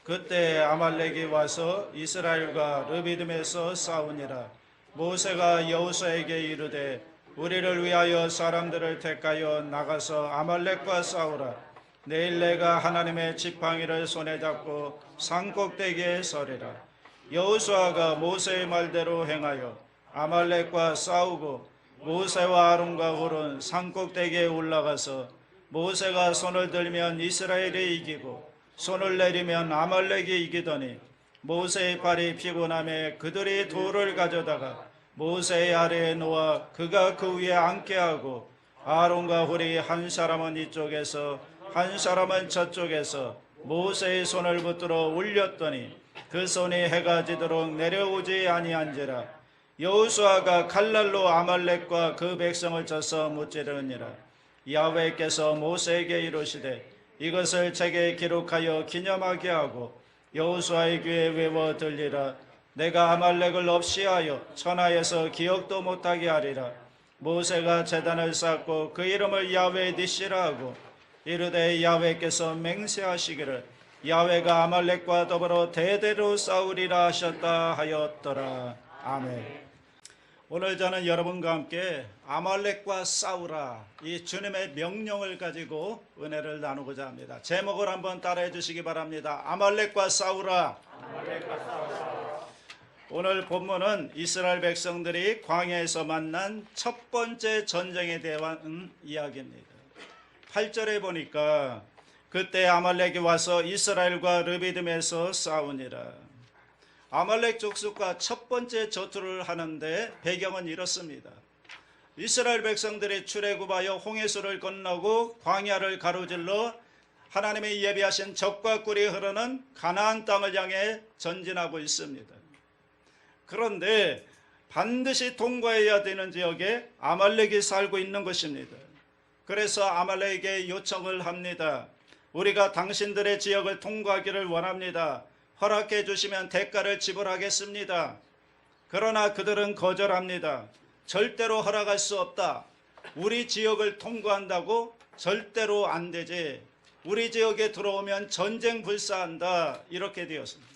그때 아말렉이 와서 이스라엘과 르비딤에서 싸우니라. 모세가 여호수아에게 이르되 우리를 위하여 사람들을 택하여 나가서 아말렉과 싸우라. 내일 내가 하나님의 지팡이를 손에 잡고 산꼭대기에 서리라. 여호수아가 모세의 말대로 행하여 아말렉과 싸우고 모세와 아론과 홀은 산꼭대기에 올라가서 모세가 손을 들면 이스라엘이 이기고 손을 내리면 아말렉이 이기더니 모세의 발이 피곤함에 그들이 돌을 가져다가 모세의 아래에 놓아 그가 그 위에 앉게 하고 아론과 홀이 한 사람은 이쪽에서 한 사람은 저쪽에서 모세의 손을 붙들어 올렸더니 그 손이 해가 지도록 내려오지 아니한지라. 여호수아가 칼날로 아말렉과 그 백성을 쳐서 무찌르니라. 야훼께서 모세에게 이르시되 이것을 책에 기록하여 기념하게 하고 여호수아의 귀에 외워 들리라. 내가 아말렉을 없이하여 천하에서 기억도 못하게 하리라. 모세가 제단을 쌓고 그 이름을 야훼 니시라 하고 이르되 야훼께서 맹세하시기를 야훼가 아말렉과 더불어 대대로 싸우리라 하셨다 하였더라. 아멘. 오늘 저는 여러분과 함께 아말렉과 싸우라, 이 주님의 명령을 가지고 은혜를 나누고자 합니다. 제목을 한번 따라해 주시기 바랍니다. 아말렉과 싸우라. 아말렉과 싸우라. 오늘 본문은 이스라엘 백성들이 광야에서 만난 첫 번째 전쟁에 대한 이야기입니다. 8절에 보니까 그때 아말렉이 와서 이스라엘과 르비딤에서 싸우니라. 아말렉 족속과 첫 번째 전투를 하는데 배경은 이렇습니다. 이스라엘 백성들이 출애굽하여 홍해수를 건너고 광야를 가로질러 하나님이 예비하신 적과 꿀이 흐르는 가나안 땅을 향해 전진하고 있습니다. 그런데 반드시 통과해야 되는 지역에 아말렉이 살고 있는 것입니다. 그래서 아말렉에게 요청을 합니다. 우리가 당신들의 지역을 통과하기를 원합니다. 허락해 주시면 대가를 지불하겠습니다. 그러나 그들은 거절합니다. 절대로 허락할 수 없다. 우리 지역을 통과한다고 절대로 안 되지. 우리 지역에 들어오면 전쟁 불사한다. 이렇게 되었습니다.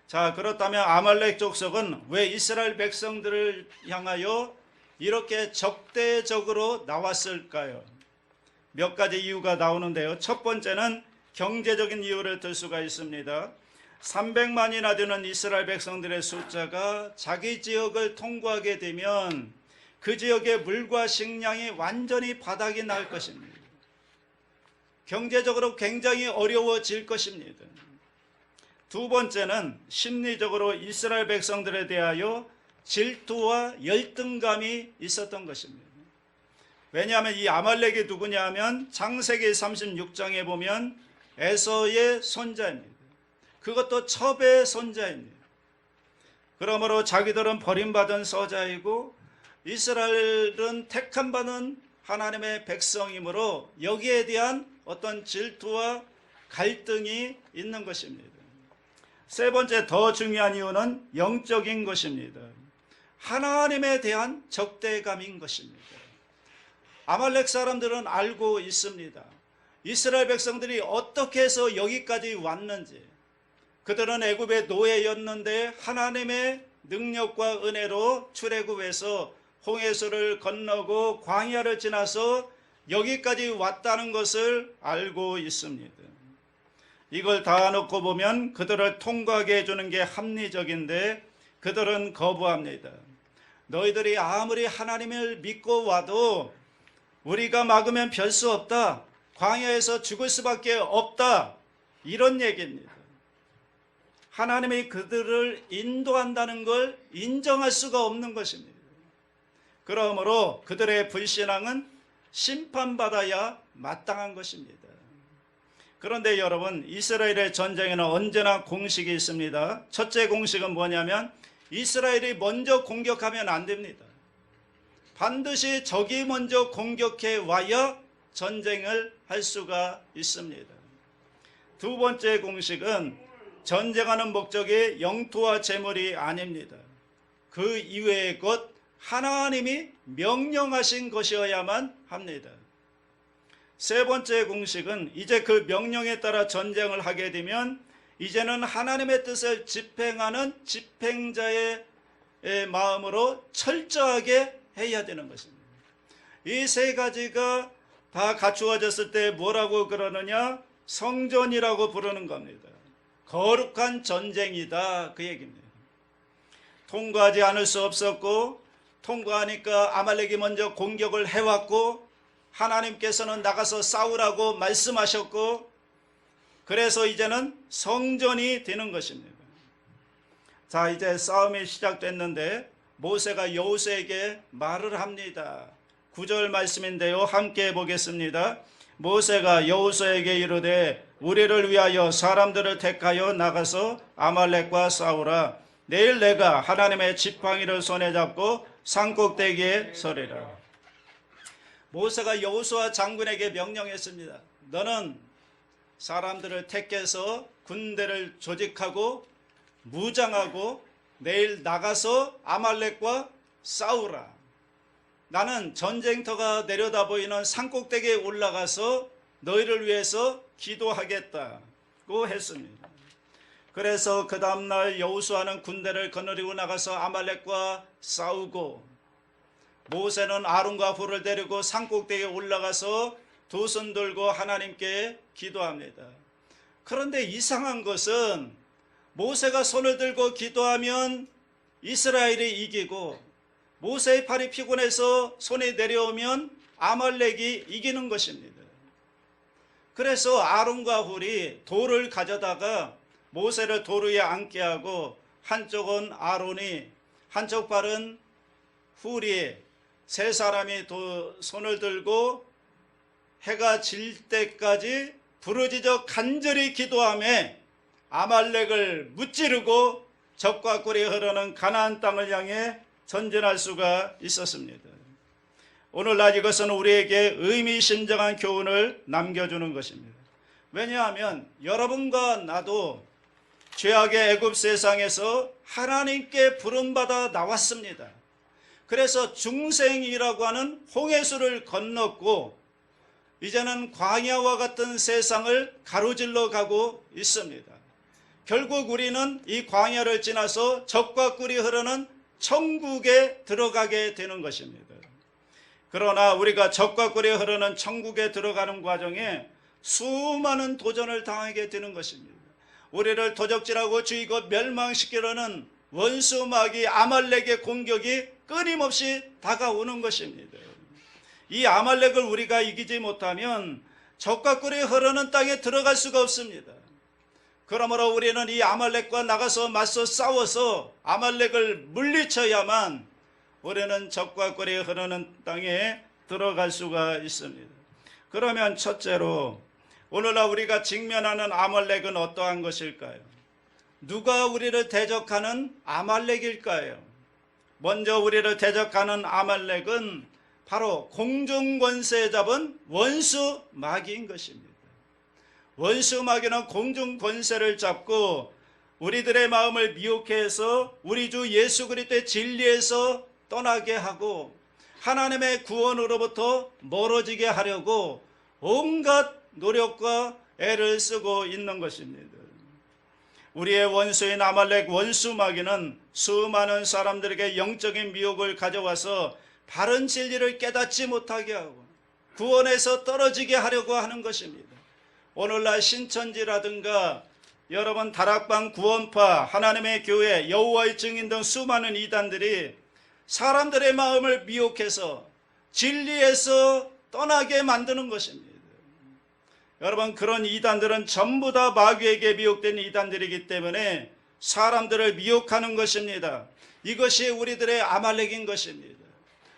자, 그렇다면 아말렉 족속은 왜 이스라엘 백성들을 향하여 이렇게 적대적으로 나왔을까요? 몇 가지 이유가 나오는데요. 첫 번째는 경제적인 이유를 들 수가 있습니다. 300만이나 되는 이스라엘 백성들의 숫자가 자기 지역을 통과하게 되면 그 지역의 물과 식량이 완전히 바닥이 날 것입니다. 경제적으로 굉장히 어려워질 것입니다. 두 번째는 심리적으로 이스라엘 백성들에 대하여 질투와 열등감이 있었던 것입니다. 왜냐하면 이 아말렉이 누구냐 하면 창세기 36장에 보면 에서의 손자입니다. 그것도 첩의 손자입니다. 그러므로 자기들은 버림받은 서자이고 이스라엘은 택함받은 하나님의 백성이므로 여기에 대한 어떤 질투와 갈등이 있는 것입니다. 세 번째 더 중요한 이유는 영적인 것입니다. 하나님에 대한 적대감인 것입니다. 아말렉 사람들은 알고 있습니다. 이스라엘 백성들이 어떻게 해서 여기까지 왔는지. 그들은 애굽의 노예였는데 하나님의 능력과 은혜로 출애굽해서 홍해수를 건너고 광야를 지나서 여기까지 왔다는 것을 알고 있습니다. 이걸 다 놓고 보면 그들을 통과하게 해주는 게 합리적인데 그들은 거부합니다. 너희들이 아무리 하나님을 믿고 와도 우리가 막으면 별 수 없다. 광야에서 죽을 수밖에 없다. 이런 얘기입니다. 하나님이 그들을 인도한다는 걸 인정할 수가 없는 것입니다. 그러므로 그들의 불신앙은 심판받아야 마땅한 것입니다. 그런데 여러분, 이스라엘의 전쟁에는 언제나 공식이 있습니다. 첫째 공식은 뭐냐면 이스라엘이 먼저 공격하면 안 됩니다. 반드시 적이 먼저 공격해 와야 전쟁을 할 수가 있습니다. 두 번째 공식은 전쟁하는 목적이 영토와 재물이 아닙니다. 그 이외의 것 하나님이 명령하신 것이어야만 합니다. 세 번째 공식은 이제 그 명령에 따라 전쟁을 하게 되면 이제는 하나님의 뜻을 집행하는 집행자의 마음으로 철저하게 해야 되는 것입니다. 이 세 가지가 다 갖추어졌을 때 뭐라고 그러느냐? 성전이라고 부르는 겁니다. 거룩한 전쟁이다, 그 얘기입니다. 통과하지 않을 수 없었고, 통과하니까 아말렉이 먼저 공격을 해왔고, 하나님께서는 나가서 싸우라고 말씀하셨고, 그래서 이제는 성전이 되는 것입니다. 자, 이제 싸움이 시작됐는데 모세가 여호수아에게 말을 합니다. 9절 말씀인데요, 함께 보겠습니다. 모세가 여호수아에게 이르되 우리를 위하여 사람들을 택하여 나가서 아말렉과 싸우라. 내일 내가 하나님의 지팡이를 손에 잡고 산꼭대기에 서리라. 모세가 여호수아 장군에게 명령했습니다. 너는 사람들을 택해서 군대를 조직하고 무장하고 내일 나가서 아말렉과 싸우라. 나는 전쟁터가 내려다 보이는 산꼭대기에 올라가서 너희를 위해서 기도하겠다고 했습니다. 그래서 그 다음날 여호수아는 군대를 거느리고 나가서 아말렉과 싸우고, 모세는 아론과 훌을 데리고 산꼭대기에 올라가서 두 손 들고 하나님께 기도합니다. 그런데 이상한 것은 모세가 손을 들고 기도하면 이스라엘이 이기고, 모세의 팔이 피곤해서 손이 내려오면 아말렉이 이기는 것입니다. 그래서 아론과 훌이 돌을 가져다가 모세를 돌 위에 앉게 하고, 한쪽은 아론이, 한쪽 발은 훌이, 세 사람이 손을 들고 해가 질 때까지 부르짖어 간절히 기도하며 아말렉을 무찌르고 적과 꿀이 흐르는 가나안 땅을 향해 전진할 수가 있었습니다. 오늘날 이것은 우리에게 의미심장한 교훈을 남겨주는 것입니다. 왜냐하면 여러분과 나도 죄악의 애굽 세상에서 하나님께 부름받아 나왔습니다. 그래서 중생이라고 하는 홍해수를 건넜고 이제는 광야와 같은 세상을 가로질러 가고 있습니다. 결국 우리는 이 광야를 지나서 젖과 꿀이 흐르는 천국에 들어가게 되는 것입니다. 그러나 우리가 젖과 꿀이 흐르는 천국에 들어가는 과정에 수많은 도전을 당하게 되는 것입니다. 우리를 도적질하고 죽이고 멸망시키려는 원수 마귀 아말렉의 공격이 끊임없이 다가오는 것입니다. 이 아말렉을 우리가 이기지 못하면 젖과 꿀이 흐르는 땅에 들어갈 수가 없습니다. 그러므로 우리는 이 아말렉과 나가서 맞서 싸워서 아말렉을 물리쳐야만 우리는 젖과 꿀이 흐르는 땅에 들어갈 수가 있습니다. 그러면 첫째로 오늘날 우리가 직면하는 아말렉은 어떠한 것일까요? 누가 우리를 대적하는 아말렉일까요? 먼저 우리를 대적하는 아말렉은 바로 공중권세 잡은 원수 마귀인 것입니다. 원수 마귀는 공중권세를 잡고 우리들의 마음을 미혹해 해서 우리 주 예수 그리스도의 진리에서 떠나게 하고 하나님의 구원으로부터 멀어지게 하려고 온갖 노력과 애를 쓰고 있는 것입니다. 우리의 원수인 아말렉 원수 마귀는 수많은 사람들에게 영적인 미혹을 가져와서 바른 진리를 깨닫지 못하게 하고 구원에서 떨어지게 하려고 하는 것입니다. 오늘날 신천지라든가 여러분 다락방 구원파 하나님의 교회 여호와의 증인 등 수많은 이단들이 사람들의 마음을 미혹해서 진리에서 떠나게 만드는 것입니다. 여러분 그런 이단들은 전부 다 마귀에게 미혹된 이단들이기 때문에 사람들을 미혹하는 것입니다. 이것이 우리들의 아말렉인 것입니다.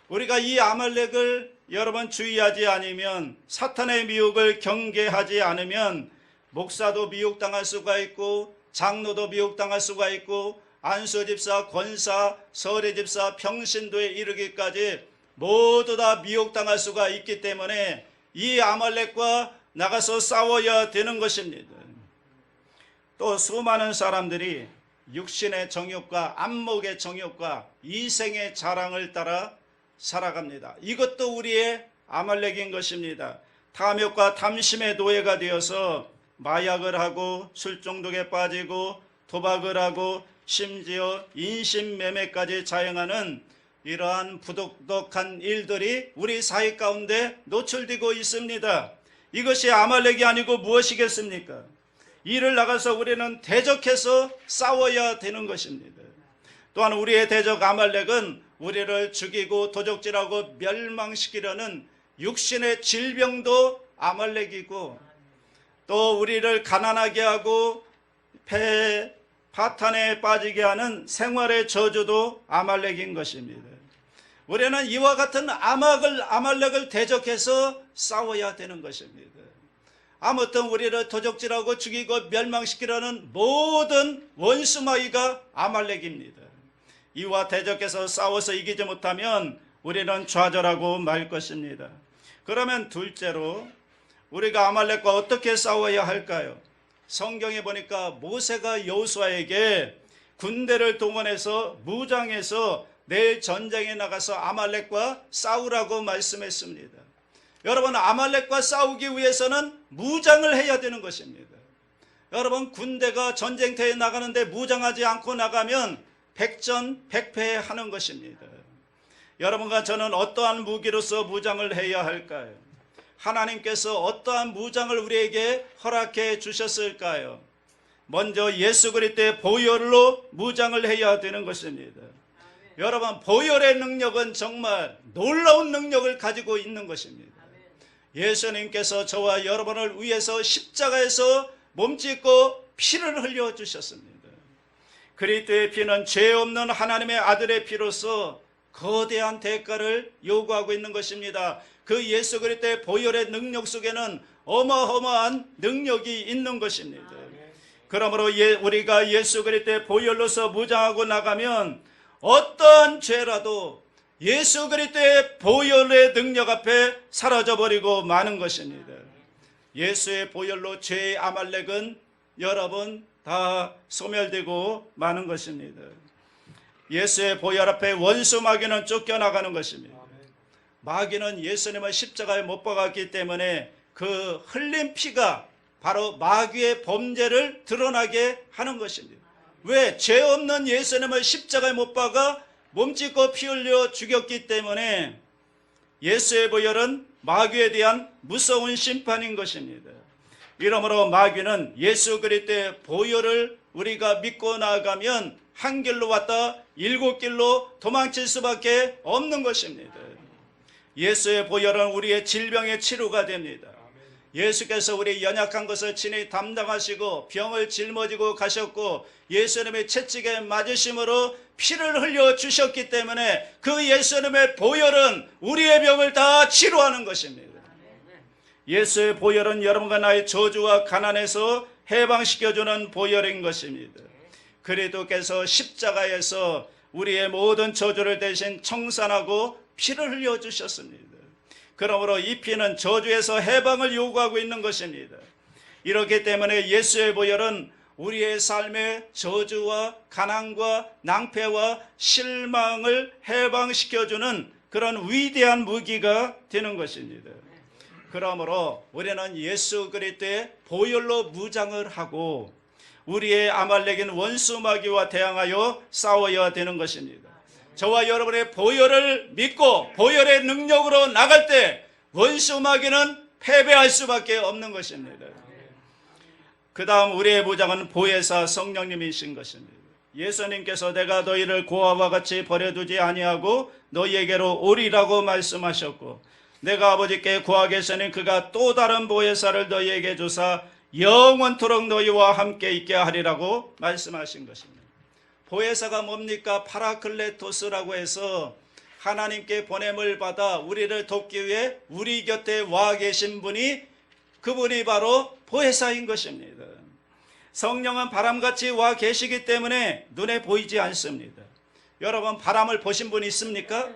우리가 이 아말렉을 여러분 주의하지 않으면 사탄의 미혹을 경계하지 않으면 목사도 미혹당할 수가 있고 장로도 미혹당할 수가 있고 안수집사, 권사, 서례집사, 평신도에 이르기까지 모두 다 미혹당할 수가 있기 때문에 이 아말렉과 나가서 싸워야 되는 것입니다. 또 수많은 사람들이 육신의 정욕과 안목의 정욕과 이생의 자랑을 따라 살아갑니다. 이것도 우리의 아말렉인 것입니다. 탐욕과 탐심의 노예가 되어서 마약을 하고 술중독에 빠지고 도박을 하고 심지어 인신매매까지 자행하는 이러한 부도덕한 일들이 우리 사회 가운데 노출되고 있습니다. 이것이 아말렉이 아니고 무엇이겠습니까? 이를 나가서 우리는 대적해서 싸워야 되는 것입니다. 또한 우리의 대적 아말렉은 우리를 죽이고 도적질하고 멸망시키려는 육신의 질병도 아말렉이고, 또 우리를 가난하게 하고 파탄에 빠지게 하는 생활의 저주도 아말렉인 것입니다. 우리는 이와 같은 아말렉을 대적해서 싸워야 되는 것입니다. 아무튼 우리를 도적질하고 죽이고 멸망시키려는 모든 원수마귀가 아말렉입니다. 이와 대적해서 싸워서 이기지 못하면 우리는 좌절하고 말 것입니다. 그러면 둘째로 우리가 아말렉과 어떻게 싸워야 할까요? 성경에 보니까 모세가 여호수아에게 군대를 동원해서 무장해서 내일 전쟁에 나가서 아말렉과 싸우라고 말씀했습니다. 여러분, 아말렉과 싸우기 위해서는 무장을 해야 되는 것입니다. 여러분, 군대가 전쟁터에 나가는데 무장하지 않고 나가면 백전백패하는 것입니다. 여러분과 저는 어떠한 무기로서 무장을 해야 할까요? 하나님께서 어떠한 무장을 우리에게 허락해 주셨을까요? 먼저 예수 그리스도의 보혈로 무장을 해야 되는 것입니다. 여러분, 보혈의 능력은 정말 놀라운 능력을 가지고 있는 것입니다. 예수님께서 저와 여러분을 위해서 십자가에서 몸짓고 피를 흘려 주셨습니다. 그리스도의 피는 죄 없는 하나님의 아들의 피로서 거대한 대가를 요구하고 있는 것입니다. 그 예수 그리스도의 보혈의 능력 속에는 어마어마한 능력이 있는 것입니다. 그러므로 우리가 예수 그리스도의 보혈로서 무장하고 나가면 어떤 죄라도 예수 그리스도의 보혈의 능력 앞에 사라져버리고 마는 것입니다. 예수의 보혈로 죄의 아말렉은 여러분 다 소멸되고 마는 것입니다. 예수의 보혈 앞에 원수 마귀는 쫓겨나가는 것입니다. 마귀는 예수님을 십자가에 못 박았기 때문에 그 흘린 피가 바로 마귀의 범죄를 드러나게 하는 것입니다. 왜? 죄 없는 예수님을 십자가에 못 박아 몸짓고 피 흘려 죽였기 때문에 예수의 보혈은 마귀에 대한 무서운 심판인 것입니다. 이러므로 마귀는 예수 그리스도의 보혈을 우리가 믿고 나아가면 한 길로 왔다 일곱 길로 도망칠 수밖에 없는 것입니다. 예수의 보혈은 우리의 질병의 치료가 됩니다. 예수께서 우리 연약한 것을 친히 담당하시고 병을 짊어지고 가셨고 예수님의 채찍에 맞으심으로 피를 흘려 주셨기 때문에 그 예수님의 보혈은 우리의 병을 다 치료하는 것입니다. 예수의 보혈은 여러분과 나의 저주와 가난에서 해방시켜주는 보혈인 것입니다. 그리스도께서 십자가에서 우리의 모든 저주를 대신 청산하고 피를 흘려 주셨습니다. 그러므로 이 피는 저주에서 해방을 요구하고 있는 것입니다. 이렇기 때문에 예수의 보혈은 우리의 삶의 저주와 가난과 낭패와 실망을 해방시켜주는 그런 위대한 무기가 되는 것입니다. 그러므로 우리는 예수 그리스도의 보혈로 무장을 하고 우리의 아말렉인 원수 마귀와 대항하여 싸워야 되는 것입니다. 저와 여러분의 보혈을 믿고 보혈의 능력으로 나갈 때 원수 마귀는 패배할 수밖에 없는 것입니다. 그 다음 우리의 무장은 보혜사 성령님이신 것입니다. 예수님께서 내가 너희를 고아와 같이 버려두지 아니하고 너희에게로 오리라고 말씀하셨고 내가 아버지께 구하겠으니 그가 또 다른 보혜사를 너희에게 주사 영원토록 너희와 함께 있게 하리라고 말씀하신 것입니다. 보혜사가 뭡니까? 파라클레토스라고 해서 하나님께 보냄을 받아 우리를 돕기 위해 우리 곁에 와 계신 분이 그분이 바로 보혜사인 것입니다. 성령은 바람같이 와 계시기 때문에 눈에 보이지 않습니다. 여러분 바람을 보신 분 있습니까?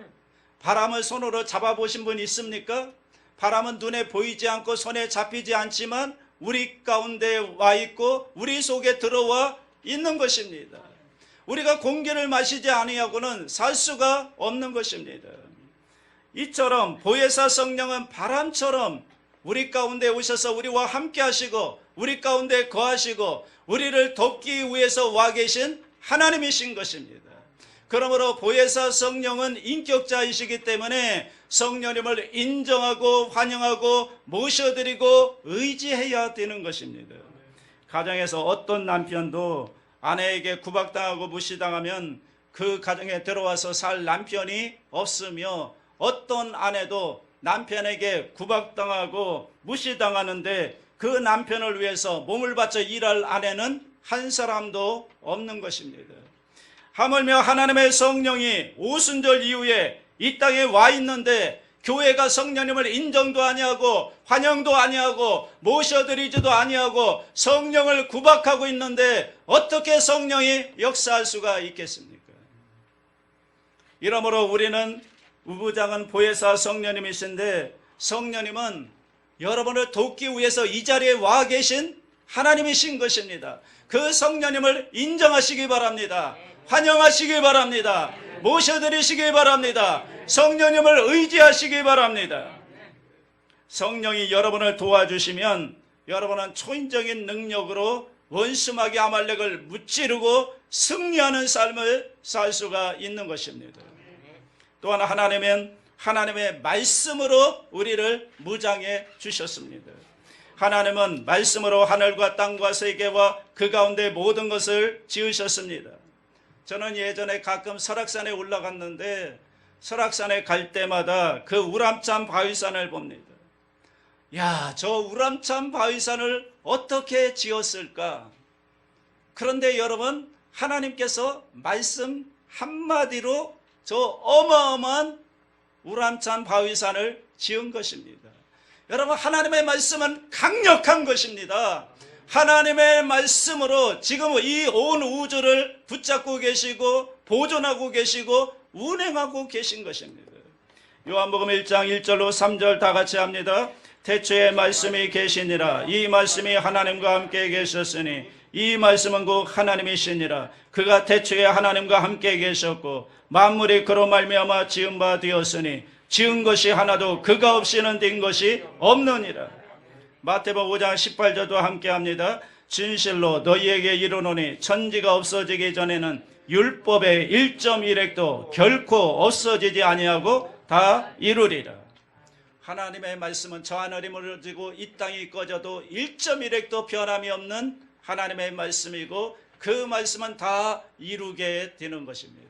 바람을 손으로 잡아보신 분 있습니까? 바람은 눈에 보이지 않고 손에 잡히지 않지만 우리 가운데 와 있고 우리 속에 들어와 있는 것입니다. 우리가 공기를 마시지 아니하고는 살 수가 없는 것입니다. 이처럼 보혜사 성령은 바람처럼 우리 가운데 오셔서 우리와 함께 하시고 우리 가운데 거하시고 우리를 돕기 위해서 와 계신 하나님이신 것입니다. 그러므로 보혜사 성령은 인격자이시기 때문에 성령님을 인정하고 환영하고 모셔드리고 의지해야 되는 것입니다. 가정에서 어떤 남편도 아내에게 구박당하고 무시당하면 그 가정에 들어와서 살 남편이 없으며, 어떤 아내도 남편에게 구박당하고 무시당하는데 그 남편을 위해서 몸을 바쳐 일할 아내는 한 사람도 없는 것입니다. 하물며 하나님의 성령이 오순절 이후에 이 땅에 와 있는데 교회가 성령님을 인정도 아니하고 환영도 아니하고 모셔드리지도 아니하고 성령을 구박하고 있는데 어떻게 성령이 역사할 수가 있겠습니까? 이러므로 우리는 우부장은 보혜사 성령님이신데 성령님은 여러분을 돕기 위해서 이 자리에 와 계신 하나님이신 것입니다. 그 성령님을 인정하시기 바랍니다. 환영하시기 바랍니다. 모셔드리시기 바랍니다. 성령님을 의지하시기 바랍니다. 성령이 여러분을 도와주시면 여러분은 초인적인 능력으로 원수마귀 아말렉을 무찌르고 승리하는 삶을 살 수가 있는 것입니다. 또한 하나님은 하나님의 말씀으로 우리를 무장해 주셨습니다. 하나님은 말씀으로 하늘과 땅과 세계와 그 가운데 모든 것을 지으셨습니다. 저는 예전에 가끔 설악산에 올라갔는데 설악산에 갈 때마다 그 우람참 바위산을 봅니다. 야, 저 우람참 바위산을 어떻게 지었을까? 그런데 여러분, 하나님께서 말씀 한마디로 저 어마어마한 우람참 바위산을 지은 것입니다. 여러분, 하나님의 말씀은 강력한 것입니다. 하나님의 말씀으로 지금 이 온 우주를 붙잡고 계시고 보존하고 계시고 운행하고 계신 것입니다. 요한복음 1장 1절로 3절 다 같이 합니다. 태초에 말씀이 계시니라. 이 말씀이 하나님과 함께 계셨으니 이 말씀은 곧 하나님이시니라. 그가 태초에 하나님과 함께 계셨고 만물이 그로 말미암아 지은 바 되었으니 지은 것이 하나도 그가 없이는 된 것이 없느니라. 마태복음 5장 18절도 함께 합니다. 진실로 너희에게 이르노니 천지가 없어지기 전에는 율법의 1.1획도 결코 없어지지 아니하고 다 이루리라. 하나님의 말씀은 저 하늘이 무너지고 이 땅이 꺼져도 1.1획도 변함이 없는 하나님의 말씀이고 그 말씀은 다 이루게 되는 것입니다.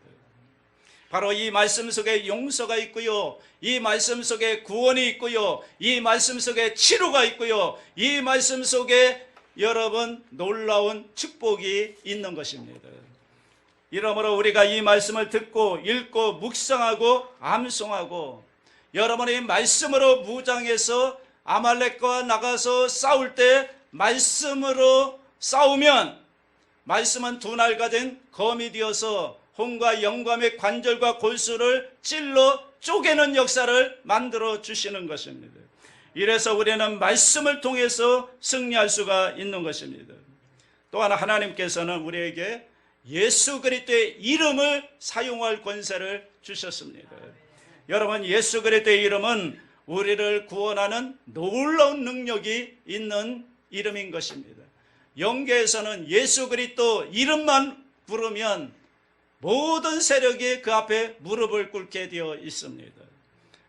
바로 이 말씀 속에 용서가 있고요, 이 말씀 속에 구원이 있고요, 이 말씀 속에 치료가 있고요, 이 말씀 속에 여러분 놀라운 축복이 있는 것입니다. 이러므로 우리가 이 말씀을 듣고 읽고 묵상하고 암송하고 여러분의 말씀으로 무장해서 아말렉과 나가서 싸울 때 말씀으로 싸우면 말씀은 두 날 가진 검이 되어서 혼과 영과 및 관절과 골수를 찔러 쪼개는 역사를 만들어 주시는 것입니다. 이래서 우리는 말씀을 통해서 승리할 수가 있는 것입니다. 또한 하나님께서는 우리에게 예수 그리스도의 이름을 사용할 권세를 주셨습니다. 여러분, 예수 그리스도의 이름은 우리를 구원하는 놀라운 능력이 있는 이름인 것입니다. 영계에서는 예수 그리스도 이름만 부르면 모든 세력이 그 앞에 무릎을 꿇게 되어 있습니다.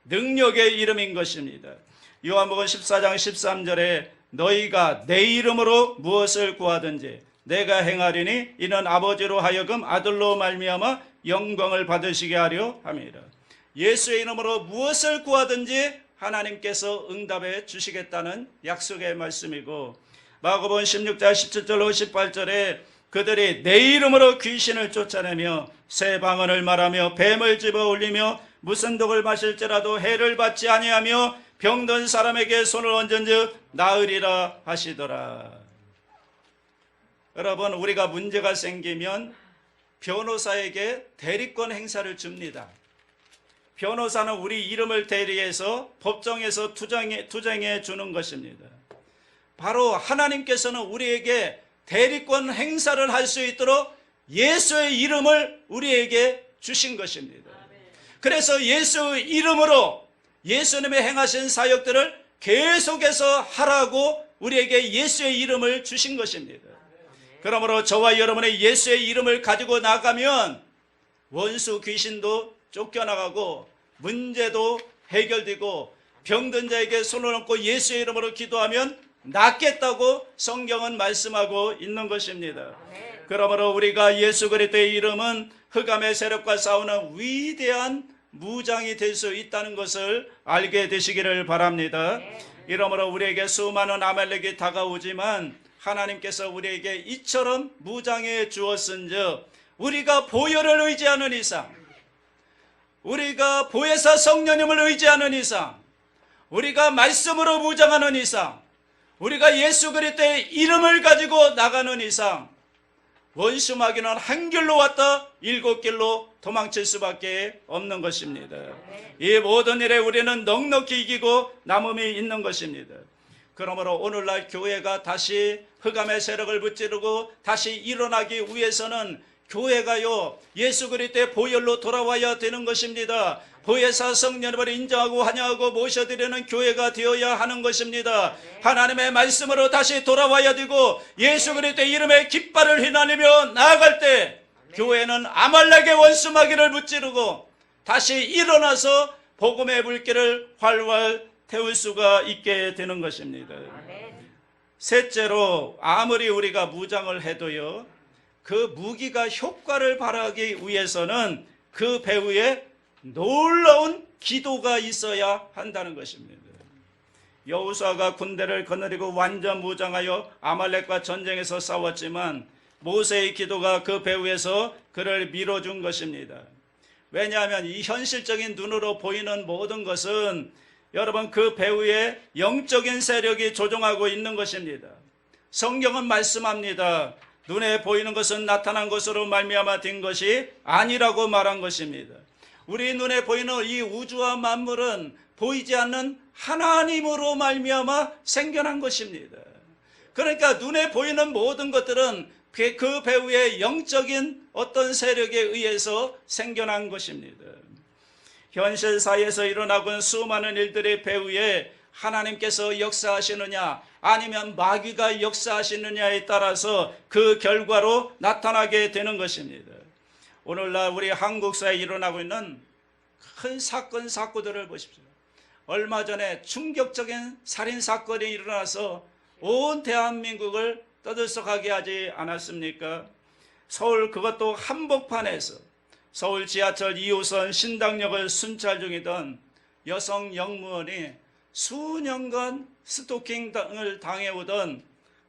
능력의 이름인 것입니다. 요한복음 14장 13절에 너희가 내 이름으로 무엇을 구하든지 내가 행하리니 이는 아버지로 하여금 아들로 말미암아 영광을 받으시게 하려 함이라. 예수의 이름으로 무엇을 구하든지 하나님께서 응답해 주시겠다는 약속의 말씀이고, 마가복음 16장 17절로 18절에 그들이 내 이름으로 귀신을 쫓아내며 새 방언을 말하며 뱀을 집어 올리며 무슨 독을 마실지라도 해를 받지 아니하며 병든 사람에게 손을 얹은즉 나으리라 하시더라. 여러분, 우리가 문제가 생기면 변호사에게 대리권 행사를 줍니다. 변호사는 우리 이름을 대리해서 법정에서 투쟁해 주는 것입니다. 바로 하나님께서는 우리에게 대리권 행사를 할 수 있도록 예수의 이름을 우리에게 주신 것입니다. 그래서 예수의 이름으로 예수님의 행하신 사역들을 계속해서 하라고 우리에게 예수의 이름을 주신 것입니다. 그러므로 저와 여러분의 예수의 이름을 가지고 나가면 원수 귀신도 쫓겨나가고 문제도 해결되고 병든 자에게 손을 얹고 예수의 이름으로 기도하면 낫겠다고 성경은 말씀하고 있는 것입니다. 그러므로 우리가 예수 그리스도의 이름은 흑암의 세력과 싸우는 위대한 무장이 될 수 있다는 것을 알게 되시기를 바랍니다. 이러므로 우리에게 수많은 아말렉이 다가오지만 하나님께서 우리에게 이처럼 무장해 주었은즉 우리가 보혈을 의지하는 이상, 우리가 보혜사 성령님을 의지하는 이상, 우리가 말씀으로 무장하는 이상, 우리가 예수 그리스도의 이름을 가지고 나가는 이상 원수 마귀는 한 길로 왔다 7길로 도망칠 수밖에 없는 것입니다. 이 모든 일에 우리는 넉넉히 이기고 남음이 있는 것입니다. 그러므로 오늘날 교회가 다시 흑암의 세력을 무찌르고 다시 일어나기 위해서는 교회가요 예수 그리스도의 보혈로 돌아와야 되는 것입니다. 보혜사 성령님을 인정하고 환영하고 모셔드리는 교회가 되어야 하는 것입니다. 하나님의 말씀으로 다시 돌아와야 되고 예수 그리스도의 이름의 깃발을 휘날리며 나아갈 때 교회는 아말렉의 원수 마귀를 무찌르고 다시 일어나서 복음의 불길을 활활 태울 수가 있게 되는 것입니다. 셋째로 아무리 우리가 무장을 해도요 그 무기가 효과를 발하기 위해서는 그 배후에 놀라운 기도가 있어야 한다는 것입니다. 여호수아가 군대를 거느리고 완전 무장하여 아말렉과 전쟁에서 싸웠지만 모세의 기도가 그 배후에서 그를 밀어준 것입니다. 왜냐하면 이 현실적인 눈으로 보이는 모든 것은 여러분 그 배후에 영적인 세력이 조종하고 있는 것입니다. 성경은 말씀합니다. 눈에 보이는 것은 나타난 것으로 말미암아 된 것이 아니라고 말한 것입니다. 우리 눈에 보이는 이 우주와 만물은 보이지 않는 하나님으로 말미암아 생겨난 것입니다. 그러니까 눈에 보이는 모든 것들은 그 배후의 영적인 어떤 세력에 의해서 생겨난 것입니다. 현실 사회에서 일어나고 있는 수많은 일들의 배후에 하나님께서 역사하시느냐 아니면 마귀가 역사하시느냐에 따라서 그 결과로 나타나게 되는 것입니다. 오늘날 우리 한국 사회에 일어나고 있는 큰 사건 사고들을 보십시오. 얼마 전에 충격적인 살인사건이 일어나서 온 대한민국을 떠들썩하게 하지 않았습니까? 서울 그것도 한복판에서 서울 지하철 2호선 신당역을 순찰 중이던 여성 영무원이 수년간 스토킹 등을 당해오던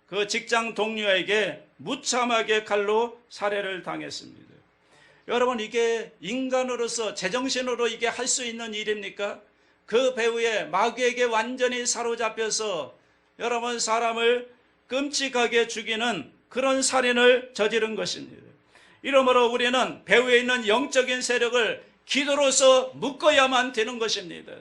그 직장 동료에게 무참하게 칼로 살해를 당했습니다. 여러분 이게 인간으로서 제정신으로 이게 할 수 있는 일입니까? 그 배후에 마귀에게 완전히 사로잡혀서 여러분 사람을 끔찍하게 죽이는 그런 살인을 저지른 것입니다. 이러므로 우리는 배후에 있는 영적인 세력을 기도로서 묶어야만 되는 것입니다.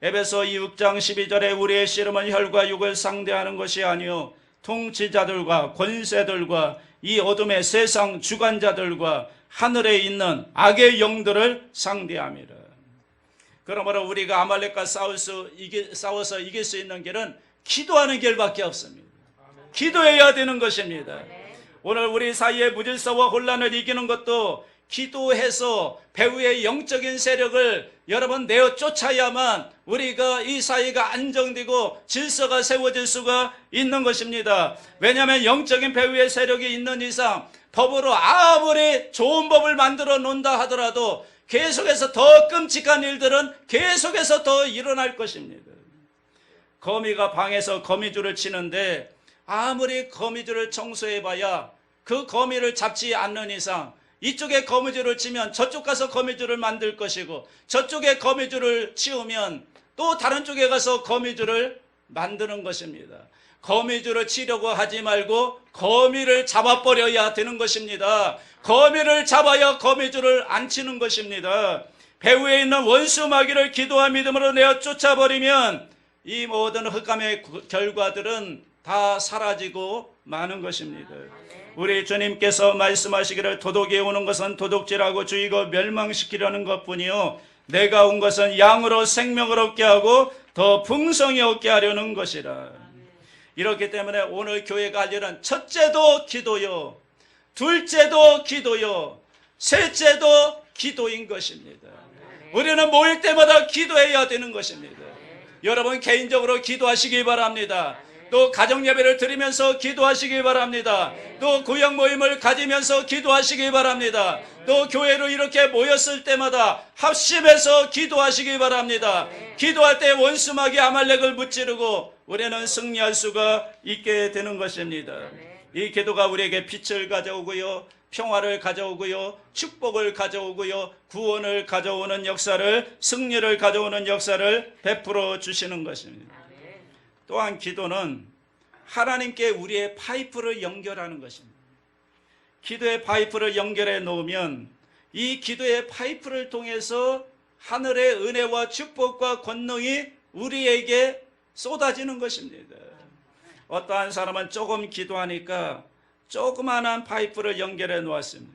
에베소 6장 12절에 우리의 씨름은 혈과 육을 상대하는 것이 아니요 통치자들과 권세들과 이 어둠의 세상 주관자들과 하늘에 있는 악의 영들을 상대함이라. 그러므로 우리가 아말렉과 싸워서 이길 수 있는 길은 기도하는 길밖에 없습니다. 기도해야 되는 것입니다. 오늘 우리 사이의 무질서와 혼란을 이기는 것도 기도해서 배후의 영적인 세력을 여러분 내어 쫓아야만 우리가 이 사회가 안정되고 질서가 세워질 수가 있는 것입니다. 왜냐하면 영적인 배후의 세력이 있는 이상 법으로 아무리 좋은 법을 만들어 놓는다 하더라도 계속해서 더 끔찍한 일들은 계속해서 더 일어날 것입니다. 거미가 방에서 거미줄을 치는데 아무리 거미줄을 청소해봐야 그 거미를 잡지 않는 이상 이쪽에 거미줄을 치면 저쪽 가서 거미줄을 만들 것이고 저쪽에 거미줄을 치우면 또 다른 쪽에 가서 거미줄을 만드는 것입니다. 거미줄을 치려고 하지 말고 거미를 잡아버려야 되는 것입니다. 거미를 잡아야 거미줄을 안 치는 것입니다. 배후에 있는 원수 마귀를 기도와 믿음으로 내어 쫓아버리면 이 모든 흑암의 결과들은 다 사라지고 마는 것입니다. 우리 주님께서 말씀하시기를 도둑이 오는 것은 도둑질하고 죽이고 멸망시키려는 것뿐이요 내가 온 것은 양으로 생명을 얻게 하고 더 풍성히 얻게 하려는 것이라. 이렇기 때문에 오늘 교회가 하려는 첫째도 기도요, 둘째도 기도요, 셋째도 기도인 것입니다. 우리는 모일 때마다 기도해야 되는 것입니다. 여러분 개인적으로 기도하시기 바랍니다. 또 가정 예배를 드리면서 기도하시기 바랍니다. 또 구역 모임을 가지면서 기도하시기 바랍니다. 또 교회로 이렇게 모였을 때마다 합심해서 기도하시기 바랍니다. 기도할 때 원수마귀 아말렉을 무찌르고 우리는 승리할 수가 있게 되는 것입니다. 이 기도가 우리에게 빛을 가져오고요, 평화를 가져오고요, 축복을 가져오고요, 구원을 가져오는 역사를, 승리를 가져오는 역사를 베풀어 주시는 것입니다. 또한 기도는 하나님께 우리의 파이프를 연결하는 것입니다. 기도의 파이프를 연결해 놓으면 이 기도의 파이프를 통해서 하늘의 은혜와 축복과 권능이 우리에게 쏟아지는 것입니다. 어떠한 사람은 조금 기도하니까 조그마한 파이프를 연결해 놓았습니다.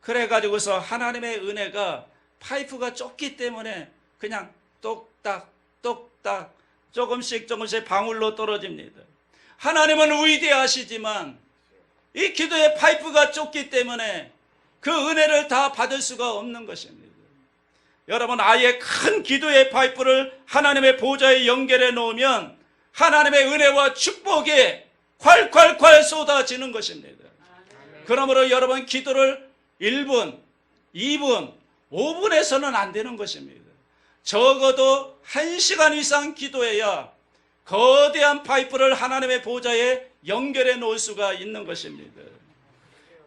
그래가지고서 하나님의 은혜가 파이프가 좁기 때문에 그냥 똑딱 똑딱 조금씩 방울로 떨어집니다. 하나님은 위대하시지만 이 기도의 파이프가 좁기 때문에 그 은혜를 다 받을 수가 없는 것입니다. 여러분, 아예 큰 기도의 파이프를 하나님의 보좌에 연결해 놓으면 하나님의 은혜와 축복이 콸콸콸 쏟아지는 것입니다. 그러므로 여러분, 기도를 1분, 2분, 5분에서는 안 되는 것입니다. 적어도 1시간 이상 기도해야 거대한 파이프를 하나님의 보좌에 연결해 놓을 수가 있는 것입니다.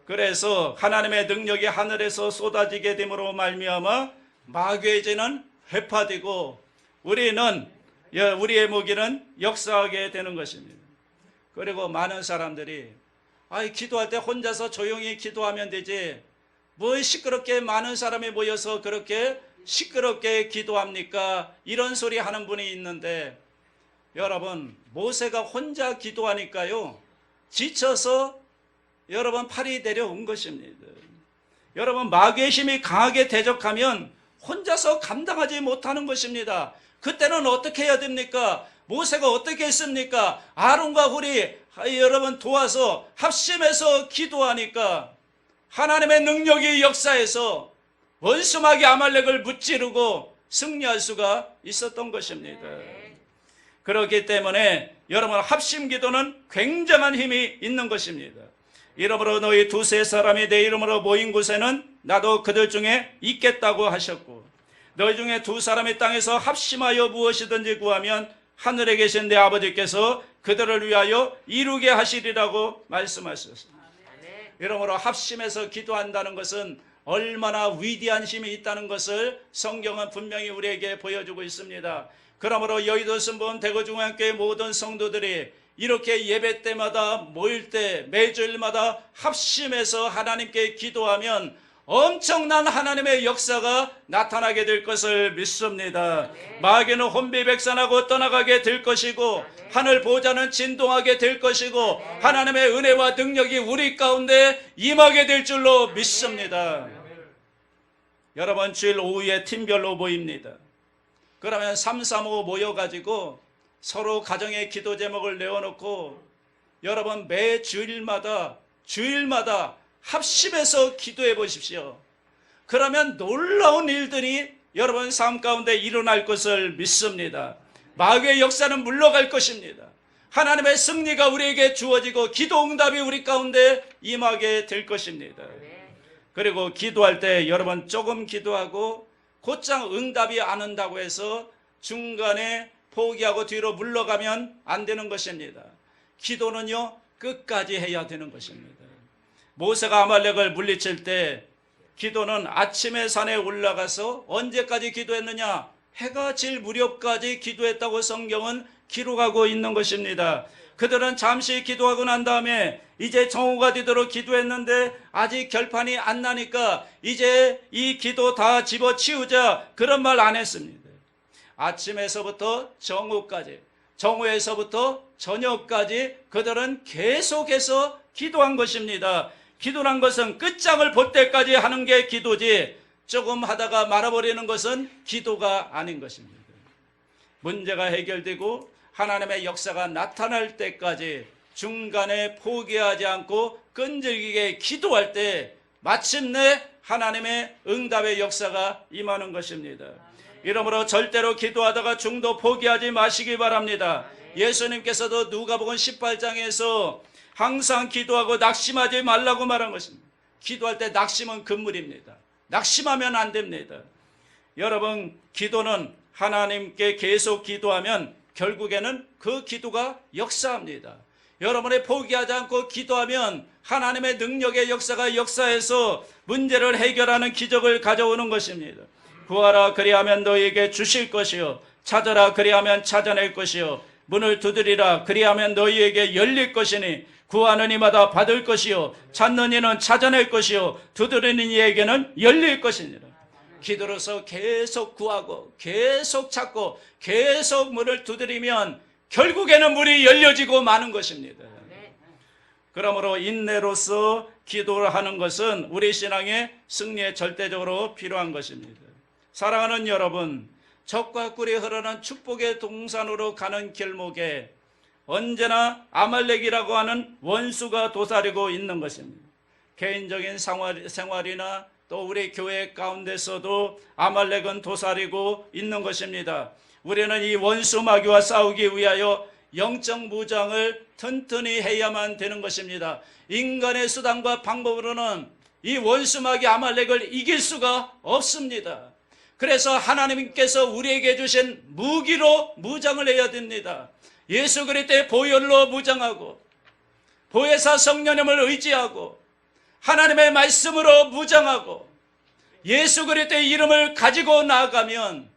그래서 하나님의 능력이 하늘에서 쏟아지게 됨으로 말미암아 마귀의 죄는 회파되고 우리의 무기는 역사하게 되는 것입니다. 그리고 많은 사람들이 기도할 때 혼자서 조용히 기도하면 되지 뭐 시끄럽게 많은 사람이 모여서 그렇게 시끄럽게 기도합니까? 이런 소리 하는 분이 있는데, 여러분, 모세가 혼자 기도하니까요 지쳐서 여러분 팔이 내려온 것입니다. 여러분, 마귀의 힘이 강하게 대적하면 혼자서 감당하지 못하는 것입니다. 그때는 어떻게 해야 됩니까? 모세가 어떻게 했습니까? 아론과 훌이 여러분 도와서 합심해서 기도하니까 하나님의 능력이 역사해서 원수마귀 아말렉을 무찌르고 승리할 수가 있었던 것입니다. 그렇기 때문에 여러분, 합심 기도는 굉장한 힘이 있는 것입니다. 이러므로 너희 두세 사람이 내 이름으로 모인 곳에는 나도 그들 중에 있겠다고 하셨고, 너희 중에 두 사람이 땅에서 합심하여 무엇이든지 구하면 하늘에 계신 내 아버지께서 그들을 위하여 이루게 하시리라고 말씀하셨습니다. 이러므로 합심해서 기도한다는 것은 얼마나 위대한 힘이 있다는 것을 성경은 분명히 우리에게 보여주고 있습니다. 그러므로 여의도 순복음 대구중앙교회 모든 성도들이 이렇게 예배 때마다 모일 때 매주일마다 합심해서 하나님께 기도하면 엄청난 하나님의 역사가 나타나게 될 것을 믿습니다. 마귀는 혼비백산하고 떠나가게 될 것이고 하늘 보좌는 진동하게 될 것이고 하나님의 은혜와 능력이 우리 가운데 임하게 될 줄로 믿습니다. 여러분, 주일 오후에 팀별로 모입니다. 그러면 335 모여가지고 서로 가정의 기도 제목을 내어놓고 여러분 매 주일마다 합심해서 기도해 보십시오. 그러면 놀라운 일들이 여러분 삶 가운데 일어날 것을 믿습니다. 마귀의 역사는 물러갈 것입니다. 하나님의 승리가 우리에게 주어지고 기도 응답이 우리 가운데 임하게 될 것입니다. 그리고 기도할 때 여러분 조금 기도하고 곧장 응답이 안 온다고 해서 중간에 포기하고 뒤로 물러가면 안 되는 것입니다. 기도는요 끝까지 해야 되는 것입니다. 모세가 아말렉을 물리칠 때 기도는 아침에 산에 올라가서 언제까지 기도했느냐? 해가 질 무렵까지 기도했다고 성경은 기록하고 있는 것입니다. 그들은 잠시 기도하고 난 다음에 이제 정오가 되도록 기도했는데 아직 결판이 안 나니까 이제 이 기도 다 집어치우자 그런 말 안 했습니다. 아침에서부터 정오까지, 정오에서부터 저녁까지 그들은 계속해서 기도한 것입니다. 기도란 것은 끝장을 볼 때까지 하는 게 기도지 조금 하다가 말아버리는 것은 기도가 아닌 것입니다. 문제가 해결되고 하나님의 역사가 나타날 때까지 중간에 포기하지 않고 끈질기게 기도할 때 마침내 하나님의 응답의 역사가 임하는 것입니다. 이러므로 절대로 기도하다가 중도 포기하지 마시기 바랍니다. 예수님께서도 누가복음 18장에서 항상 기도하고 낙심하지 말라고 말한 것입니다. 기도할 때 낙심은 금물입니다. 낙심하면 안 됩니다. 여러분, 기도는 하나님께 계속 기도하면 결국에는 그 기도가 역사합니다. 여러분이 포기하지 않고 기도하면 하나님의 능력의 역사가 역사해서 문제를 해결하는 기적을 가져오는 것입니다. 구하라 그리하면 너희에게 주실 것이요 찾으라 그리하면 찾아낼 것이요 문을 두드리라 그리하면 너희에게 열릴 것이니 구하는 이마다 받을 것이요 찾는 이는 찾아낼 것이요 두드리는 이에게는 열릴 것이니라. 기도로서 계속 구하고 계속 찾고 계속 문을 두드리면 결국에는 문이 열려지고 마는 것입니다. 그러므로 인내로서 기도를 하는 것은 우리 신앙의 승리에 절대적으로 필요한 것입니다. 사랑하는 여러분, 적과 꿀이 흐르는 축복의 동산으로 가는 길목에 언제나 아말렉이라고 하는 원수가 도사리고 있는 것입니다. 개인적인 생활이나 또 우리 교회 가운데서도 아말렉은 도사리고 있는 것입니다. 우리는 이 원수 마귀와 싸우기 위하여 영적 무장을 튼튼히 해야만 되는 것입니다. 인간의 수단과 방법으로는 이 원수 마귀 아말렉을 이길 수가 없습니다. 그래서 하나님께서 우리에게 주신 무기로 무장을 해야 됩니다. 예수 그리스도의 보혈로 무장하고 보혜사 성령님을 의지하고 하나님의 말씀으로 무장하고 예수 그리스도의 이름을 가지고 나아가면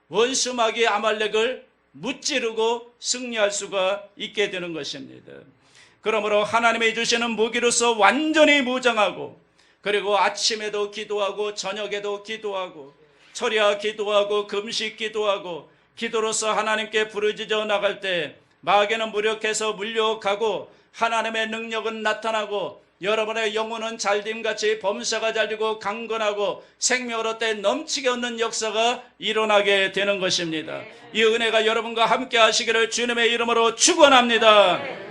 원수 마귀 아말렉을 무찌르고 승리할 수가 있게 되는 것입니다. 그러므로 하나님이 주시는 무기로서 완전히 무장하고 그리고 아침에도 기도하고 저녁에도 기도하고 철야 기도하고 금식 기도하고 기도로서 하나님께 부르짖어 나갈 때 마귀는 무력해서 물려가고 하나님의 능력은 나타나고 여러분의 영혼은 잘됨같이 범사가 잘되고 강건하고 생명을 얻되 넘치게 얻는 역사가 일어나게 되는 것입니다. 이 은혜가 여러분과 함께 하시기를 주님의 이름으로 축원합니다.